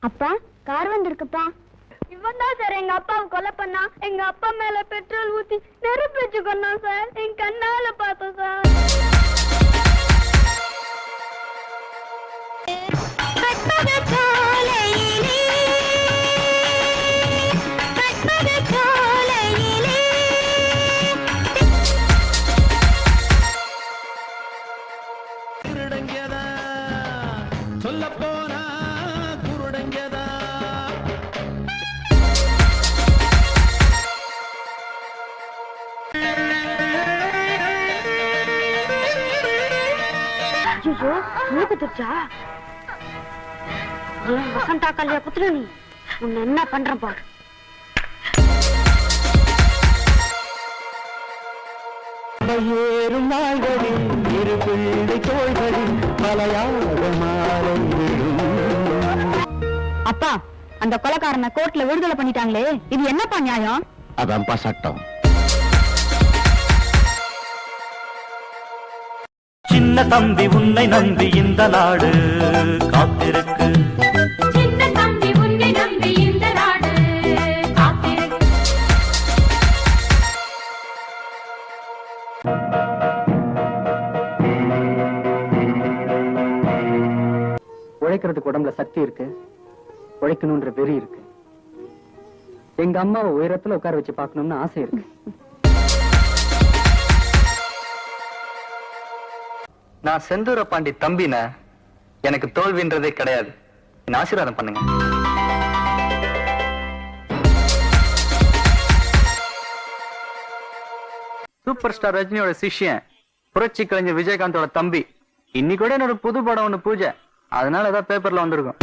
அப்பா கார் வந்திருக்குப்பா. இவன் தான் சார் எங்க அப்பாவை கொலை பண்ணா. எங்க அப்பா மேல பெட்ரோல் ஊத்தி நெருப்பு வச்சு கொன்னா சார். என் கண்ணால பார்த்தோம் சார். வசந்தா கல்யா புத்திர நீ உன்னை என்ன பண்ற பாரு. ஏறும் நாள்களில் இரு பிள்ளை தோள்களில் மலையாக மாலை. அப்பா அந்த கொலைக்காரனை கோர்ட்ல விடுதலை பண்ணிட்டாங்களே, இது என்னப்பா நியாயம்? அதான்ப்பா சட்டம். சின்ன தம்பி உன்னை நம்பி இந்த நாடு காத்திருக்கு. சின்ன தம்பி உன்னை நம்பி இந்த நாடு காத்திருக்கு. உழைக்கிறதுக்கு உடம்புல சக்தி இருக்கு, உழைக்கணும்ன்ற வெறி இருக்கு. எங்க அம்மாவை உயரத்துல உட்கார வச்சு பார்க்கணும்னு ஆசை இருக்கு. நான் செந்தூர பாண்டி தம்பின, எனக்கு தோல்வின்றதே கிடையாது. என்ன ஆசீர்வாதம் பண்ணுங்க. சூப்பர் ஸ்டார் ரஜினியோட சிஷ்யன், புரட்சி கலைஞர் விஜயகாந்தோட தம்பி. இன்னைக்கு கூட என்னோட புது படம் ஒண்ணு பூஜை, அதனால ஏதாவது பேப்பர்ல வந்திருக்கும்.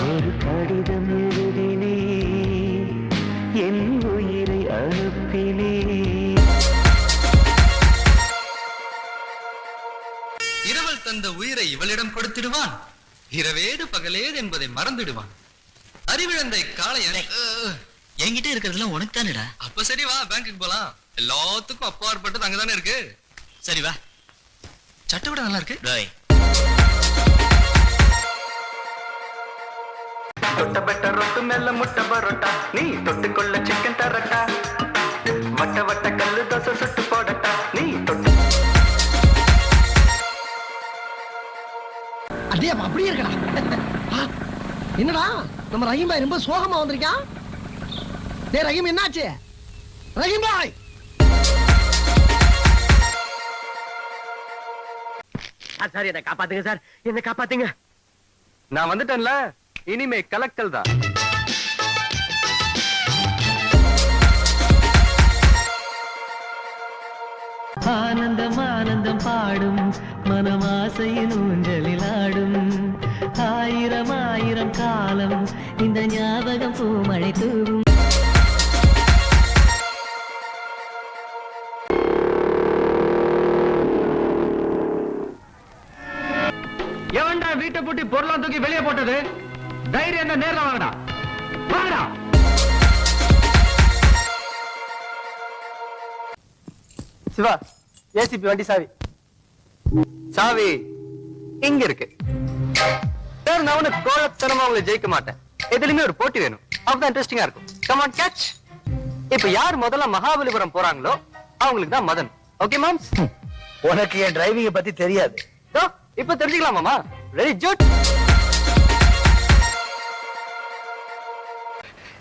ஒரு கடிதம் எழுதினே, என் உயிரை அனுப்பினே. இரவல் தந்த உயிரை இவளிடம் கொடுத்திடுவான், இரவேது பகலேது என்பதை மறந்துடுவான். அறிவிழந்தை காளையன் என்கிட்ட இருக்கிறதுலாம் உனக்கு தானேடா. அப்ப சரி வா, பேங்க்குக்கு போலாம். எல்லாத்துக்கும் அப்பாற்பட்டது அங்கதானே இருக்கு. சரி வா. சட்டை விட நல்லா இருக்கு. தொட்ட பெட்ட ரொட்டு மேல முட்டை பரோட்டா, நீ தொட்டுக்கொள்ள சிக்கன் தரட்டா. வட்ட வட்ட கல்லு தோசை சுட்டு போடட்டா, நீ தொட்டு. அதே அப்படியே இருக்கடா. என்னடா நம்ம ரஹீம் பாய் ரொம்ப சோகமா வந்திருக்கான். டேய் ரஹீம், என்னாச்சு? ரஹீம் பாய், சார் என்ன காப்பாத்துங்க சார், என்ன காப்பாத்துங்க. நான் வந்துட்டேன்ல, இனிமே கலக்கல் தான். ஆனந்தம் ஆனந்தம் பாடும் மனமாசையின் ஊஞ்சலில் ஆடும். ஆயிரம் ஆயிரம் காலம் இந்த ஞாபகம் பூமழை தூவும். எவன்டா வீட்டை பூட்டி பொருளாம் தூக்கி வெளியே போட்டது? தைரியம் என்ன, நேர்ல வாங்கடா, வாங்கடா. சிவா, ஏசிபி வண்டி சாவி. சாவி இங்க இருக்கு. சார், நான் உனக்கு கோழத்தனமா உங்களை ஜெயிக்க மாட்டேன். எதுலயுமே ஒரு போட்டி வேணும், அப்பதான் இன்ட்ரெஸ்டிங்கா இருக்கும். Come on catch. இப்ப யார் முதல்ல மகாபலிபுரம் போறாங்களோ அவங்களுக்கு தான் மதன். Okay moms? உனக்கு என் டிரைவிங்க பத்தி தெரியாது. இப்ப தெரிஞ்சுக்கலாமாமா? Very good.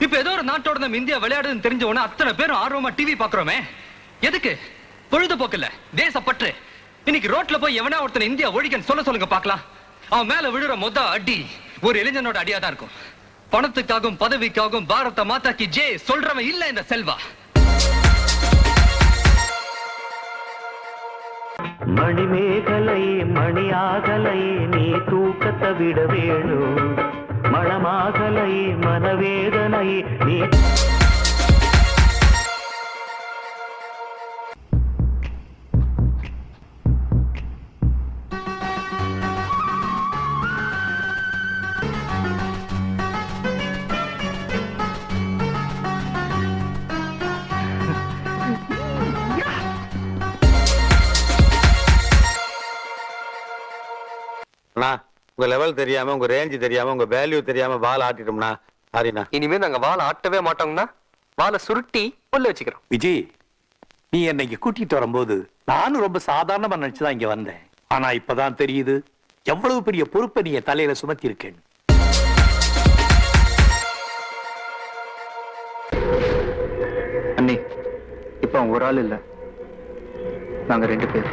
இப்ப ஏதோ ஒரு நாட்டோட நம்ம இந்தியா விளையாடுதுன்னு தெரிஞ்ச உடனே அத்தனை பேரும் ஆர்வமா டிவி பாக்குறோமே, எதுக்கு? பொழுதுபோக்கு இல்ல, தேசப்பற்று. இன்னைக்கு ரோட்ல போய் எவனா ஒருத்தன் இந்தியா ஒழிக்கன்னு சொல்லுங்க பாக்கலாம். அவன் மேல விழுற மொத அடி ஒரு இளைஞனோட அடியா தான் இருக்கும். பணத்துக்காகவும் பதவிக்காகவும் பாரத மாதா கி ஜெய் சொல்றவன் இல்ல இந்த செல்வா. மணிமேகலையே மணியாகலையே நீ தூக்கத்தை விட வேணும். மணமாகலையே மனவேதனையே நீ. அண்ணா உங்க லெவல் தெரியாம உங்க ரேஞ்ச் தெரியாம உங்க வேல்யூ தெரியாம வால் ஆட்டிட்டோம்னா சாரிண்ணா. இனிமே நாங்க வாழை ஆட்டவே மாட்டோம்னா வாழை சுருட்டி உள்ள வச்சுக்கிறோம். விஜய், நீ என்னைக்கு கூட்டிட்டு வரும்போது நானும் ரொம்ப சாதாரணமா நினைச்சுதான் இங்க வந்தேன். ஆனா இப்பதான் தெரியுது எவ்வளவு பெரிய பொறுப்பை நீ என் தலையில சுமத்தி இருக்கேன். அண்ணி, இப்ப அவன் ஒரு ஆள் இல்ல, நாங்க 2 பேர்.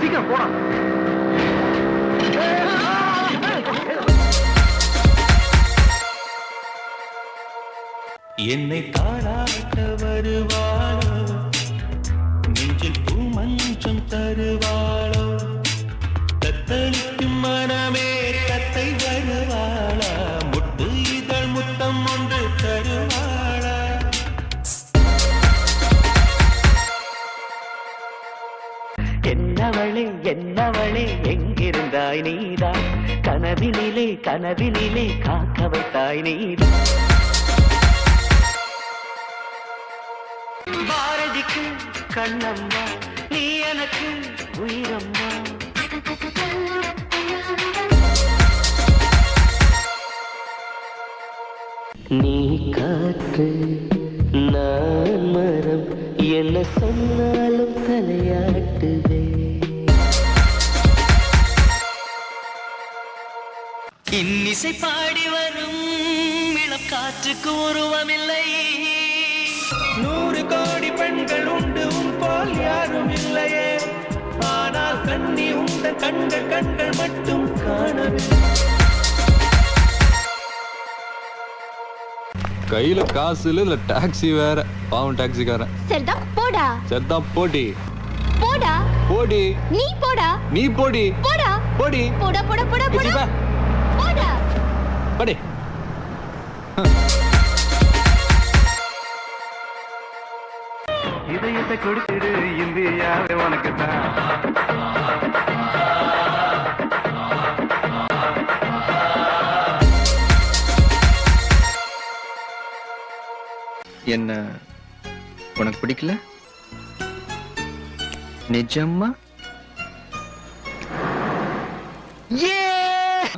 சீக்கிரம் போடா. என்னை தாளாட்ட வருவாளோ, நெஞ்சில் பூமஞ்சம் தருவாளோ, தத்தளிக்கும் மனமே கத்தை வருவாளா, முட்டு இதழ் முத்தம் ஒன்று தருவாளா. என்னவளே என்னவளே எங்கிருந்தாய் நீதான், கனவினிலே கனவினிலே காக்க வைத்தாய் நீதான். பாரதிக்கு கண்ணம்மா, நீ எனக்கு உயிரம்மா. நீ காற்று நான் மரம், என்ன சொன்னாலும் தலையாட்டுவே. இன்னிசை பாடி வரும் இளம் காற்றுக்கு உருவமில்லை. 100 கோடி பெண்கள் உண்டு, உன் போல் யாரும் இல்லையே. ஆனால் கண்ணி உண்ட கண்கள் கண்கள் மட்டும் காணவில்லை. கையில காசு இல்ல டாக்ஸி வேற, பாவம் டாக்ஸிக்காரன். சரிதான் போடா. சரிதான் போடி. போடா. போடி. நீ போடா. நீ போடி. போடா. போடி. போடா போடா போடா போடா. போடா. போடி. இதயத்தை கொடுத்துடு இந்தியாவே உனக்கு தான். என்ன உனக்கு பிடிக்கல? நிஜமா?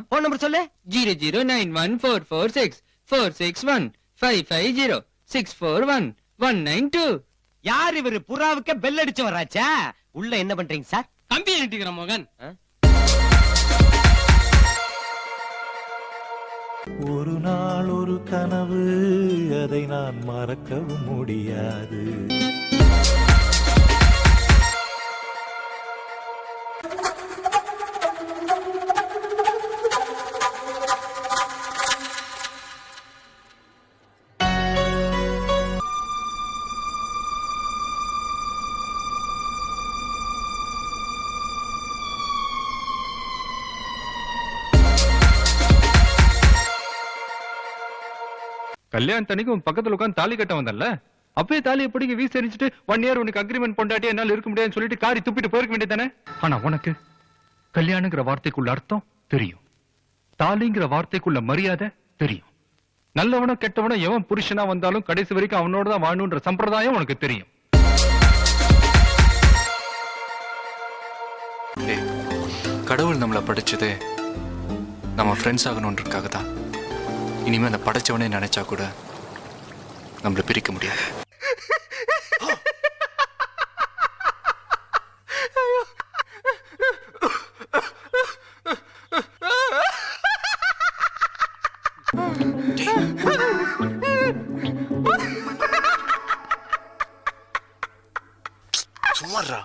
போன் நம்பர் சொல்லு. 009144645506541 யார் இவரு? புறாவுக்கு பெல் அடிச்சு வராச்சா? உள்ள என்ன பண்றீங்க சார்? கம்பி அடிக்கிறேன் மோகன். ஒரு நாள் ஒரு கனவு, அதை நான் மறக்கவும் முடியாது. கல்யாணத்தன்னைக்கு உன் பக்கத்துல உட்காந்து தாலி கட்ட வந்தல்ல, அப்பவே தாலியை பிடிக்க வீசி எரிஞ்சிட்டு 1 இயர் உனக்கு அக்ரிமெண்ட் பொண்டாட்டி என்னால இருக்க முடியாதுன்னு சொல்லிட்டு காரி துப்பிட்டு போயிருக்க வேண்டியதானே. ஆனா உனக்கு கல்யாணங்கிற வார்த்தைக்குள்ள அர்த்தம் தெரியும், தாலிங்கிற வார்த்தைக்குள்ள மரியாதை தெரியும். நல்லவனோ கெட்டவனோ எவன் புருஷனா வந்தாலும் கடைசி வரைக்கும் அவனோட தான் வாழணுன்ற சம்பிரதாயம் உனக்கு தெரியும். கடவுள் நம்மளை படிச்சதே நம்ம ஃப்ரெண்ட்ஸ் ஆகணுன்றதுக்காக தான். இனிமே அந்த படைச்சவனே நினைச்சா கூட நம்மளை பிரிக்க முடியாது. சும்மாறா.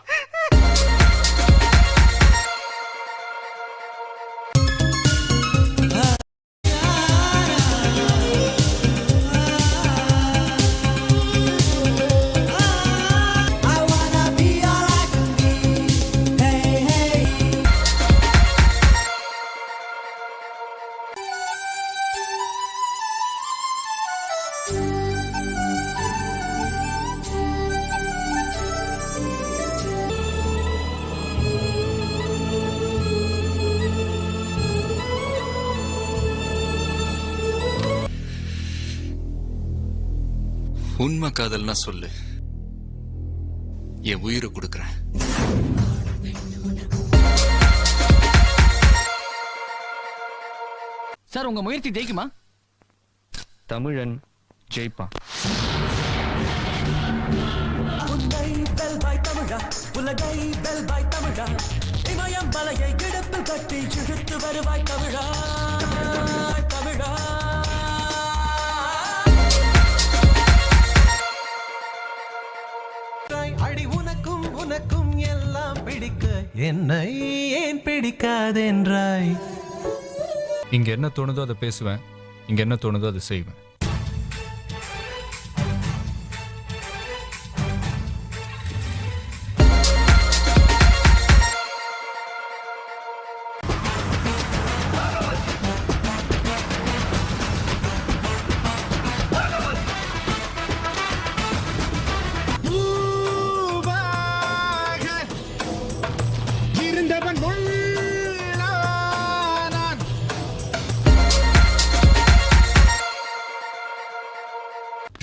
உண்மை காதல்னா சொல்லு, என் உயிரை கொடுக்குறேன். சார் உங்க முயற்சி ஜெயிக்குமா? தமிழன் ஜெயிப்பான். உலகை வெல்வாய் தமிழா, இமயம் மலையை இடுப்பில் கட்டி இழுத்து வருவாய் தமிழா, தமிழா. அடி உனக்கும் உனக்கும் எல்லாம் பிடிக்க என்னை ஏன் பிடிக்காதென்றாய். இங்க என்ன தோணுதோ அதை பேசுவேன், இங்க என்ன தோணுதோ அதை செய்வேன்.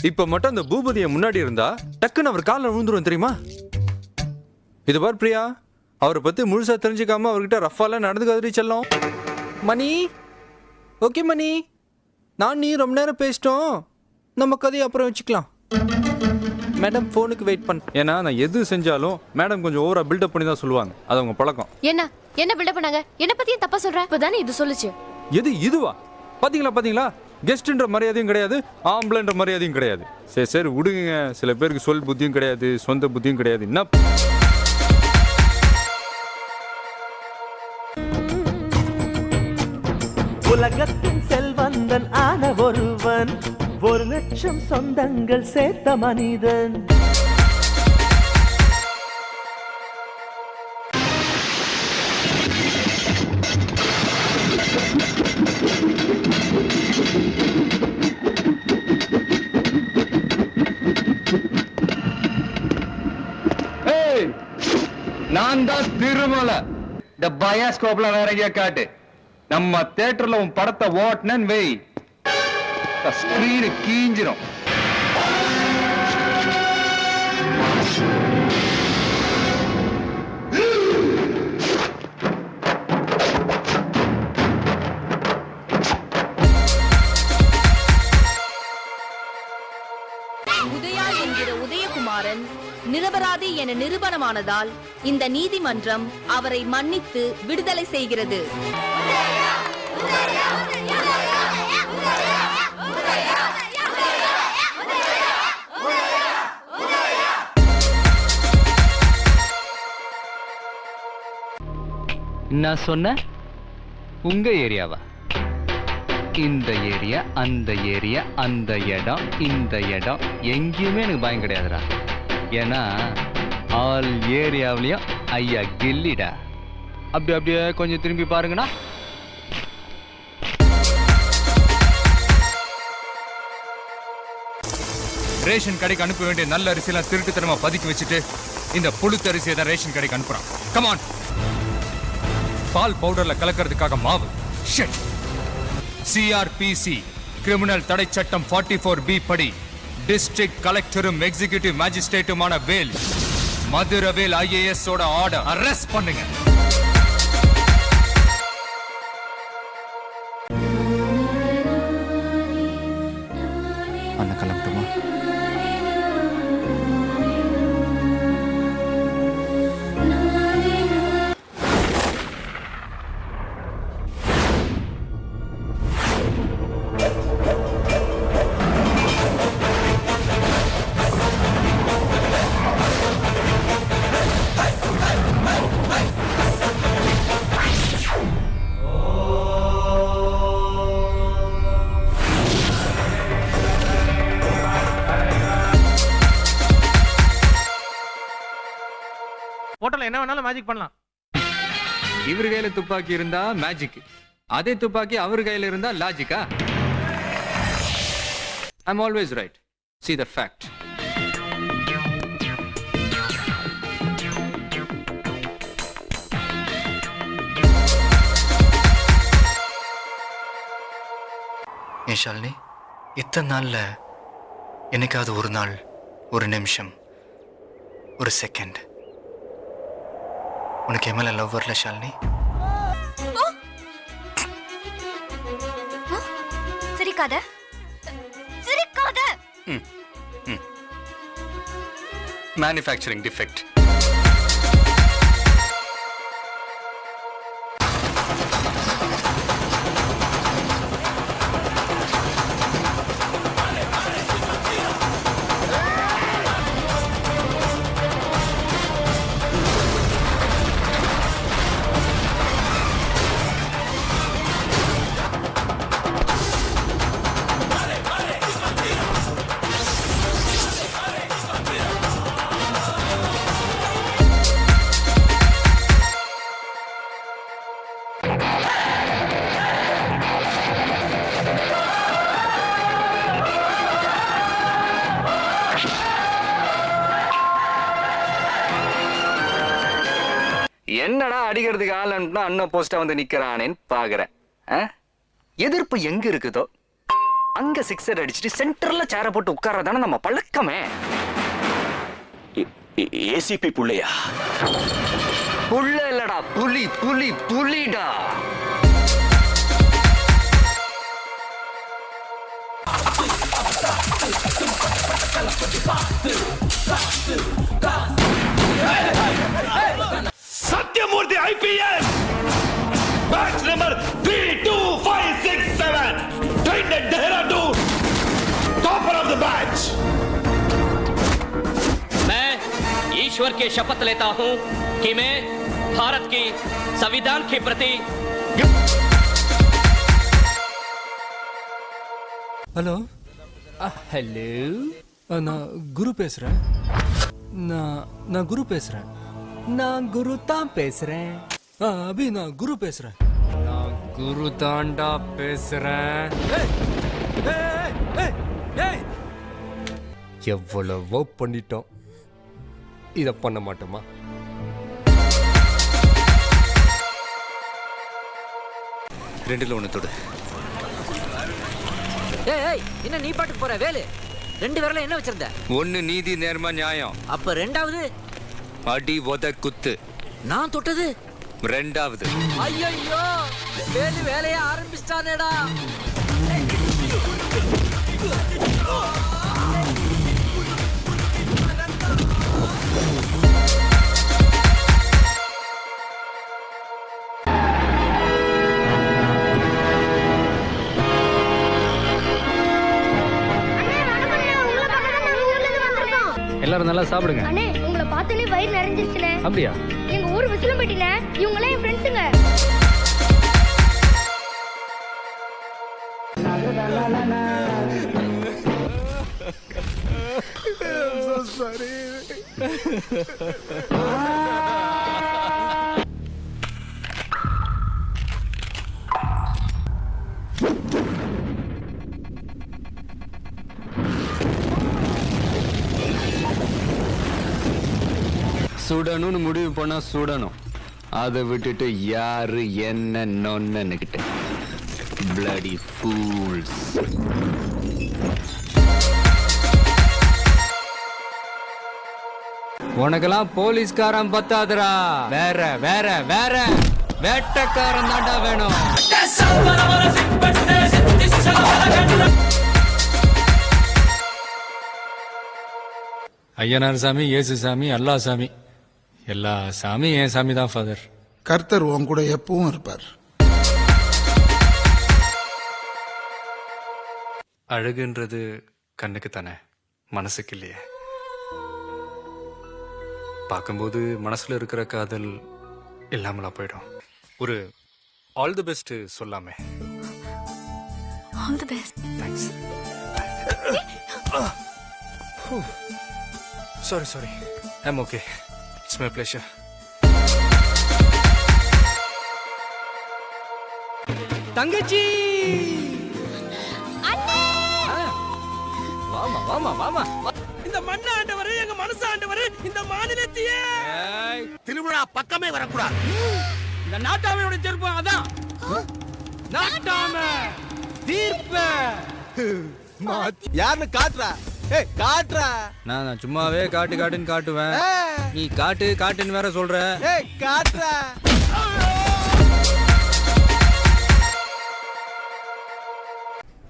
இப்ப மட்டும் அந்த பூபதியை முன்னாடி இருந்தா டக்குன்னு அவர் காலில் விழுந்துரும் தெரியுமா? இது பார் பிரியா, அவரை பத்தி முழுசா தெரிஞ்சுக்காம அவர்கிட்ட ரஃபாலாம் நடந்துக்காதடி செல்லம். மணி, ஓகே மணி, நான் நீ ரொம்ப நேரம் பேசிட்டோம், நம்ம கதையை அப்புறம் வச்சுக்கலாம். மேடம் போனுக்கு வெயிட் பண்ண. ஏன்னா நான் எது செஞ்சாலும் மேடம் கொஞ்சம் ஓவரா பில்டப் பண்ணி தான் சொல்லுவாங்க, அது அவங்க பழக்கம். என்ன பில்டப் பண்ணாங்க? என்ன பத்தியும் தப்பா சொல்ற? இப்பதானே இது சொல்லுச்சு. எது இதுவா? பாத்தீங்களா, கெஸ்ட்ன்ற மரியாதையும் கிடையாது, ஆம்பளைன்ற மரியாதையும் கிடையாது. சரி சரி விடுங்க, சில பேருக்கு சொல் புத்தியும் கிடையாது, சொந்த புத்தியும் கிடையாது. என்ன உலகத்தின் செல்வந்தன் ஆன ஒருவன், 1,00,000 சொந்தங்கள் சேர்த்த மனிதன். நான் தான் திருமலை. இந்த பயாஸ்கோப்ல வேற எங்கேயா காட்டு. நம்ம தியேட்டர்ல உன் படத்தை ஓட்டுனேன்னு வை, ஸ்கிரீனு கீஞ்சிரும். உதயா என்கிற உதயகுமாரன் நிரபராதி என நிரூபணமானதால் இந்த நீதிமன்றம் அவரை மன்னித்து விடுதலை செய்கிறது. நான் சொன்ன உங்க ஏரியாவா? இந்த ஏரியா, அந்த ஏரியா, அந்த இடம், இந்த இடம் எங்கேயுமே எனக்கு பயம் கிடையாதுடா. ஏன்னா ஆல் ஏரியாவிலையும் ஐயா கில்லிடா. அப்படியே கொஞ்சம் திரும்பி பாருங்கண்ணா. ரேஷன் கடைக்கு அனுப்ப வேண்டிய நல்ல அரிசியெல்லாம் திருட்டுத்தனமா பதுக்கி வச்சுட்டு இந்த புழுத்த அரிசியை தான் ரேஷன் கடைக்கு அனுப்புறான். கமான். பால் பவுடர்ல கலக்கிறதுக்காக மாவு. ஷிட். சிஆர்பிசி கிரிமினல் தடை சட்டம் 44B படி டிஸ்ட்ரிக்ட் கலெக்டரும் எக்ஸிகியூட்டிவ் மேஜிஸ்ட்ரேட்டுமான வேல் மதுரவேல் IAS ஓட ஆர்டர் அரெஸ்ட் பண்ணுங்க. அண்ணா கிளம்பட்டுமா? போட்டோல என்ன வேணாலும் மேஜிக் பண்ணலாம். இவர் கையில துப்பாக்கி இருந்தா மேஜிக், அதே துப்பாக்கி அவர் கையில இருந்தா லாஜிக்கா? I'm always right. See the fact. ஏன் ஷாலினி, இத்தனை நாள்ல என்னைக்காவது ஒரு நாள், ஒரு நிமிஷம், ஒரு செகண்ட் உனக்கு என் மேல லவ் வரல ஷாலினி? சிரிக்காத சிரிக்காத. Manufacturing defect. என்னடா அடிக்கிறதுக்கு ஆளுன்னா அண்ணன் போஸ்டா வந்து நிக்கிறானேன்னு பாக்குறேன். எதிர்ப்பு எங்க இருக்குதோ அங்க சிக்ஸர் அடிச்சுட்டு சென்டர்ல சேர போட்டு உட்கார்றதானே நம்ம பழக்கமே. ஏசிபி புள்ளையா? புள்ள இல்லடா, புலி புலி புலிடா. Satyamurthy IPS batch number 32567 trained at Dehradun, topper of the batch. मैं ईश्वर की शपथ लेता हूं कि मैं भारत की संविधान के प्रति। ஹலோ ஹலோ, நான் குரு பேசுறேன். நான் குரு பேசுறேன். நான் குரு தான் பேசுறேன். அபி நான் குரு பேசுறேன். நான் குரு தாண்டா பேசுறேன். எவ்வளவோ பண்ணிட்டோம், இத பண்ண மாட்டோமா? ரெண்டுல ஒண்ணு தொடு. என்ன நீ பாட்டுக்கு போற வேலு? ரெண்டு விரல என்ன வச்சிருந்த? ஒண்ணு நீதி நேர்மை நியாயம். அப்ப ரெண்டாவது அடி உத குத்து. நான் தொட்டது ரெண்டாவது. ஐயோ வேலு வேலைய ஆரம்பிச்சிட்டானேடா. எல்லாரும் நல்லா சாப்பிடுங்க. அண்ணே உங்களை பார்த்தோன்னே வயிறு நிறைஞ்சிருச்சுனே. அப்படியா? எங்க ஊர் விசிலம்பட்டினே. இவங்களே என் ஃப்ரெண்ட்ஸுங்க. சுடணும்னு முடிவு பண்ணா சுடணும். அதை விட்டுட்டு யாரு என்ன நொன்னுக்கிட்ட bloody fools. உனக்கெல்லாம் போலீஸ்காரன் பத்தாதுடா. வேற வேற வேற வேட்டக்காரன் தாண்டா வேணும். ஐயனார் சாமி, இயேசு சாமி, அல்லா சாமி, எல்லா சாமி என் சாமி தான் ஃபாதர். கர்த்தர் உன் கூட எப்பவும் இருப்பார். அழகுன்றது கண்ணுக்கு தானே, மனசுக்கு இல்லையே. பார்க்கும்போது மனசுல இருக்கிற காதல் இல்லாமலா போயிடும். ஒரு ஆல் தி பெஸ்ட் சொல்லாமே. All the best. Thanks. Sorry I'm okay. It's my pleasure. தங்கச்சி வாமா வாமா வாமா. இந்த மண்ண ஆண்டவர், எங்க மனசு ஆண்டவர், இந்த மாநிலத்தையே. திருவிழா பக்கமே வரக்கூடாது. இந்த நாட்டாமையோட தீர்ப்பு அதான். நாட்டாமை தீர்ப்பு யாருன்னு காட்டுறா. காட்டுறா. நான் சும்மாவே காட்டுன்னு காட்டுவேன். நீ காட்டுன்னு வேற சொல்ற. காட்டுறா.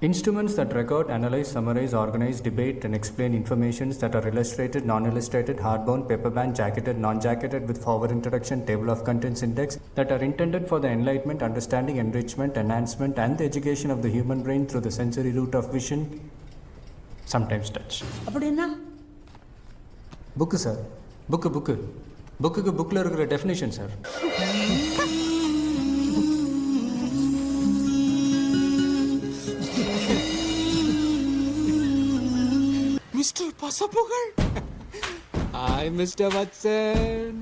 Instruments that record, analyze, summarize, organize, debate, and explain informations that are illustrated, non-illustrated, hardbound, paperbound, jacketed, non-jacketed, with forward introduction, table of contents index, that are intended for the enlightenment, understanding, enrichment, enhancement, and the education of the human brain through the sensory route of vision, sometimes touch. அப்படின்னா book sir, புக்குக்கு புக்கில் இருக்கிற definition sir. Mister பசப்புகள். Hi mister Vatsan.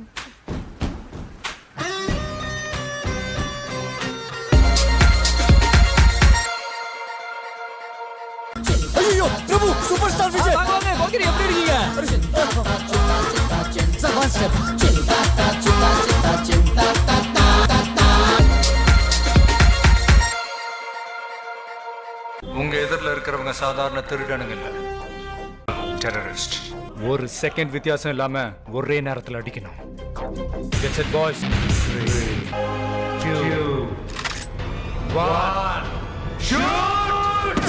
ஐயோ பிரபு super star Vijay. எப்படி இருக்கீங்க? உங்க எதிரில் இருக்கிறவங்க சாதாரண திருடனுங்க இல்ல, டெரரிஸ்ட். ஒரு செகண்ட் வித்தியாசம் இல்லாம ஒரே நேரத்தில் அடிக்கணும். Gets it, boys? 3, 2, 1, shoot!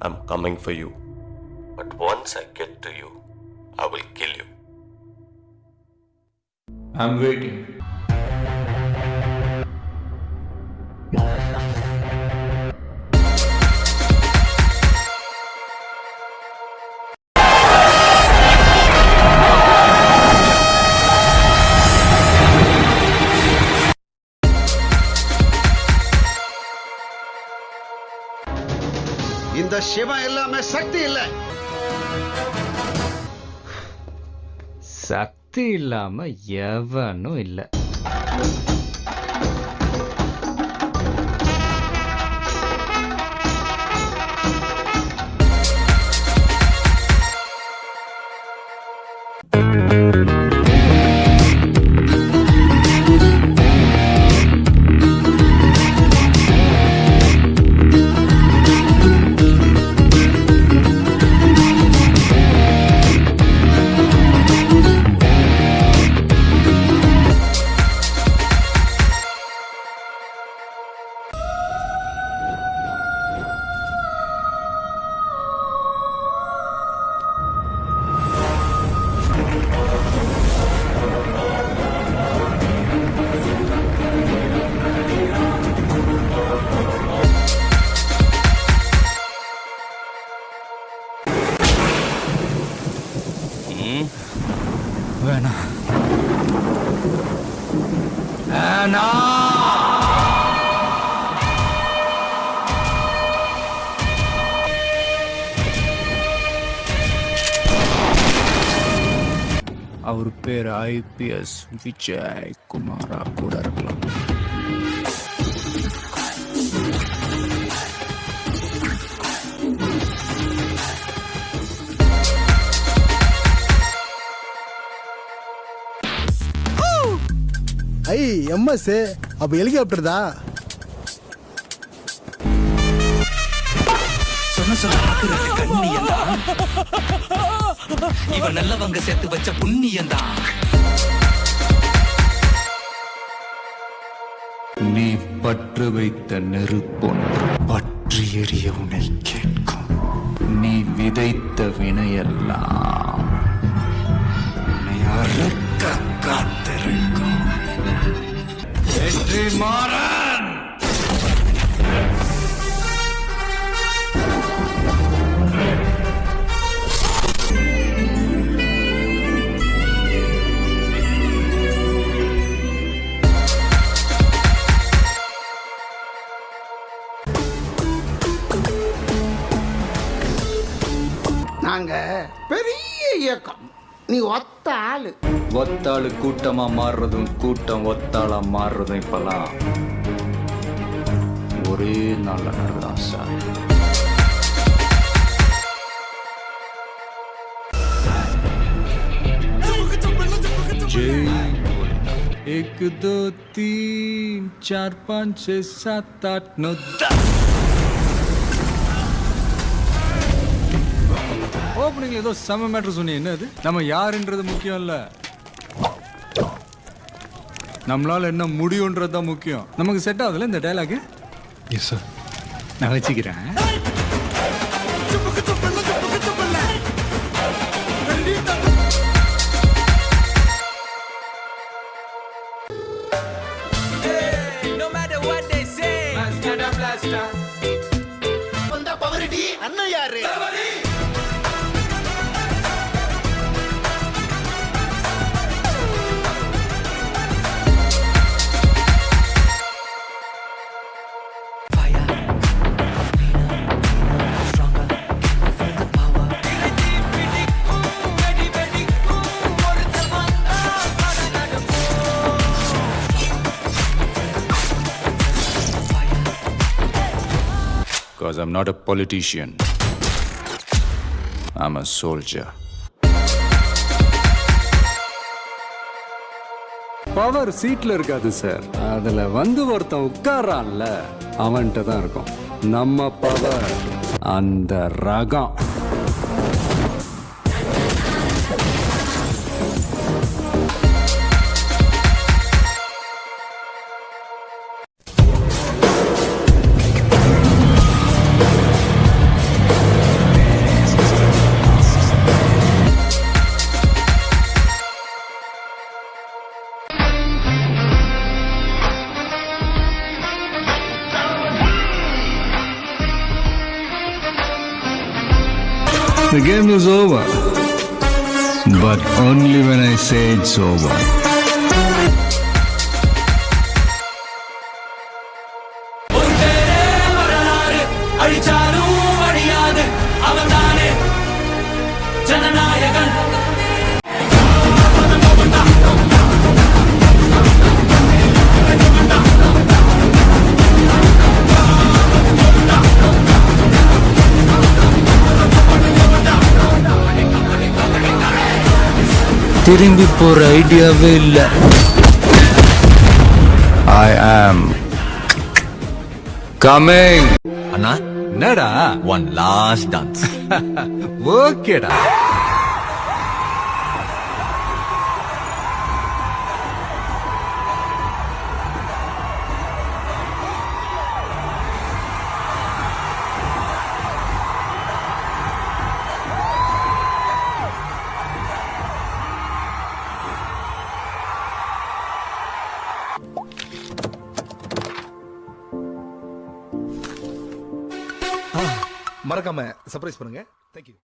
I'm coming for you. But once I get to you, I will kill you. I'm waiting. இந்த சிவம் எல்லாமே சக்தி இல்ல. சக்தி இல்லாம எவனும் இல்லை. அவர் பேர் ஐபிஎஸ் விஜய் குமாரா கூட இருக்கலாம். ஐ எம்எஸ் அப்ப ஹெலிகாப்டர் தான். இவன் நல்லவங்க சேர்த்து வச்ச புண்ணியந்தான். நீ பற்று வைத்த நெருப்பொன்று பற்றி எரிய உன்னை கேட்கும். நீ விதைத்த வினையெல்லாம் உன்னை அறுக்க காத்திருக்கும். வெற்றி மாறன். நாங்க பெரிய இயக்கம், நீ ஒத்த ஆளு. ஒத்தாளு கூட்டமா மாறுறதும் கூட்டம் ஒத்தாளா மாறுறதும் இப்பெல்லாம் ஒரே நல்ல நடக்குதான் சார். ஜெய் एक दो तीन चार पाँच छः सात आठ नौ ஓப்பனிங்ல ஏதோ செம மேட்டர் சொன்னீங்க. என்ன அது? நம்ம யாருன்றது முக்கியம் இல்ல, நம்மளால என்ன முடியும்ன்றது தான் முக்கியம். நமக்கு செட் ஆகுதுல்ல இந்த டயலாக்? எஸ் சார், நான் வச்சுக்கிறேன். அண்ணன் யாரு? Because I'm not a politician. I'm a soldier. Power சீட்ல இருக்காது சார், அதுல வந்து ஒருத்தன் உட்கார்றான்ல அவன்கிட்ட தான் இருக்கும். நம்ம பவர் அந்த ரகம். The game is over, but only when I say it's over. திரும்பி போற ஐடியாவே இல்ல. I am coming. அண்ணா என்னடா? One last dance. ஓகேடா. மறக்காம சர்ப்ரைஸ் பண்ணுங்க. தேங்க்யூ.